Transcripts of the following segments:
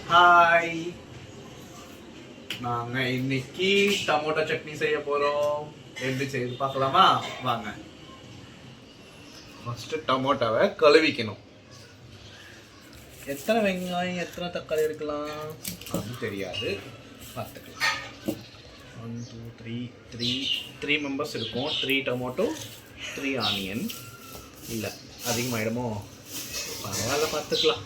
Hi, நாங்கள் இன்னைக்கு tomato chutney செய்ய போகிறோம். எப்படி செய்து பார்க்கலாமா? வாங்க. ஃபஸ்ட்டு டமோட்டோவை கழுவிக்கணும். எத்தனை வெங்காயம் எத்தனை தக்காளி எடுக்கலாம் அது தெரியாது, பார்த்துக்கலாம். 1 2 3 3 மெம்பர்ஸ் இருக்கும். 3 டொமேட்டோ 3 ஆனியன். இல்லை அதிகமாகிடுமோ? பரவாயில்ல, பார்த்துக்கலாம்.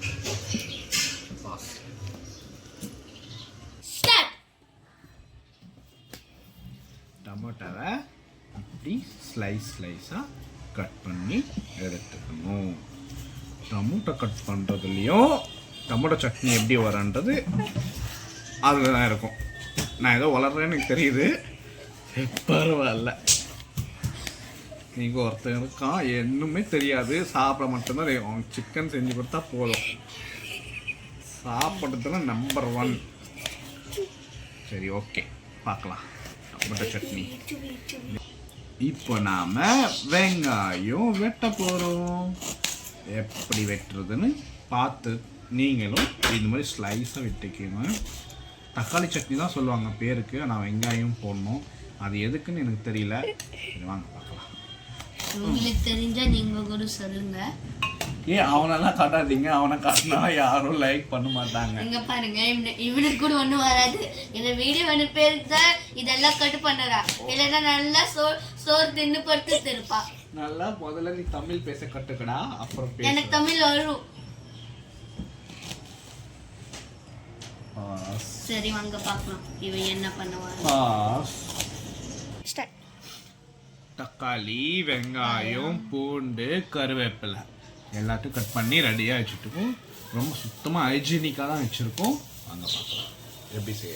டொமேட்டோவை இப்படி ஸ்லைஸாக கட் பண்ணி எடுத்துக்கணும். டொமேட்டோ கட் பண்ணுறதுலையும் டொமேட்டோ சட்னி எப்படி வரன்றது அதில் தான் இருக்கும். நான் ஏதோ வளர்றேன்னு எனக்கு தெரியுது, பரவாயில்ல. நீங்கள் ஒருத்தர் இருக்கான் என்னுமே தெரியாது, சாப்பிட மட்டும்தான் தெரியும். சிக்கன் செஞ்சு கொடுத்தா போதும், சாப்பிட்றதுல நம்பர் 1. சரி, ஓகே, பார்க்கலாம் டொமேட்டோ சட்னி. இப்போ நாம் வெங்காயம் வெட்ட போகிறோம். எப்படி வெட்டுறதுன்னு பார்த்து நீங்களும் இந்த மாதிரி ஸ்லைஸாக வெட்டிக்கணும். தக்காளி சட்னி தான் சொல்லுவாங்க பேருக்கு, ஆனால் வெங்காயம் போடணும். அது எதுக்குன்னு எனக்கு தெரியல. வாங்க பார்க்கலாம். உங்களுக்கு தெரிஞ்சால் நீங்கள் கூட சொல்லுங்க. ஏன் அவனெல்லாம் காட்டாதீங்க, அவனை காட்டினா யாரும் லைக் பண்ண மாட்டாங்க. இங்க பாருங்க, இவனுக்கு கூட ஒன்றும் வராது. இந்த வீடியோ வந்து பேருக்கு தான் இதெல்லாம் கட்டு பண்ணுறா. இல்லைன்னா நல்லா சோறு தின்னு படுத்து இருப்பா. நல்லா முதல்ல நீ தமிழ் பேச கட்டுக்கடா, அப்புறம் பேச. எனக்கு தமிழ் வரும். சரி, வாங்க பார்க்கலாம் இவன் என்ன பண்ணுவான். தக்காளி, வெங்காயம், பூண்டு, கருவேப்பிலை எல்லாத்தையும் கட் பண்ணி ரெடியாக வச்சுட்டுருக்கோம். ரொம்ப சுத்தமாக ஹைஜீனிக்காக தான் வச்சுருக்கோம். வாங்க பார்க்கலாம் எப்படி செய்ய.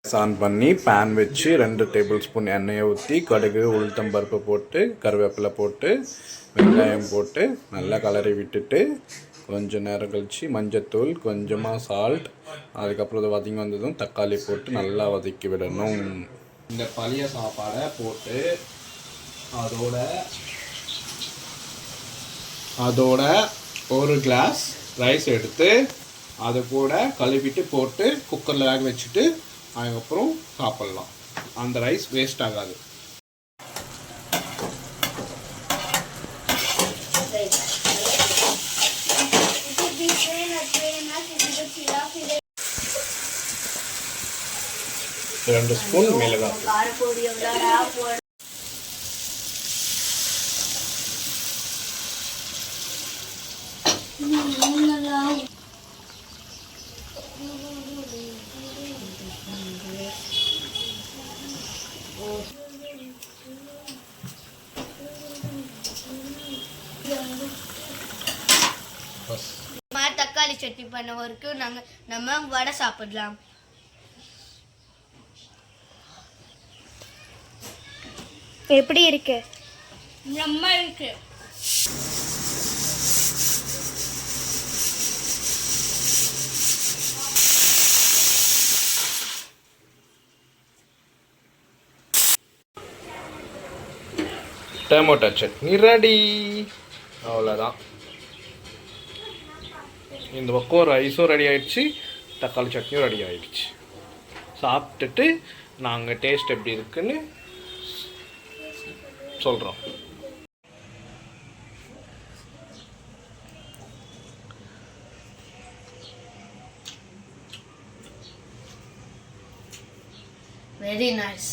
ஆன் பண்ணி பேன் வச்சு 2 டேபிள் ஸ்பூன் எண்ணெயை ஊற்றி கடுகு, உளுத்தம்பருப்பு போட்டு, கருவேப்பிலை போட்டு, வெங்காயம் போட்டு நல்லா கலரி விட்டுட்டு கொஞ்சம் நேரம் கழித்து மஞ்சத்தூள், கொஞ்சமாக சால்ட், அதுக்கப்புறம் அதை வதங்கி வந்ததும் தக்காளி போட்டு நல்லா வதக்கி விடணும். இந்த பழைய சாப்பாடை போட்டு அதோட 1 கிளாஸ் ரைஸ் எடுத்து அது கூட கழுவிட்டு போட்டு குக்கரில் வேக வச்சுட்டு அதுக்கப்புறம் சாப்பிட்லாம். அந்த ரைஸ் வேஸ்ட் ஆகாது. ரெண்டு ஸ்பூன் மிளகாய். தக்காளி சட்னி பண்ண வரைக்கும் நம்ம வடை சாப்பிடலாம். எப்படி இருக்கு? நம்ம இருக்கு. Tomato chutney ready. அவ்வளோதான். இந்த பக்கம் ரைஸும் ரெடி ஆயிடுச்சு, தக்காளி சட்னியும் ரெடி ஆயிடுச்சு. சாப்பிட்டுட்டு நாங்கள் டேஸ்ட் எப்படி இருக்குன்னு சொல்கிறோம். Very nice.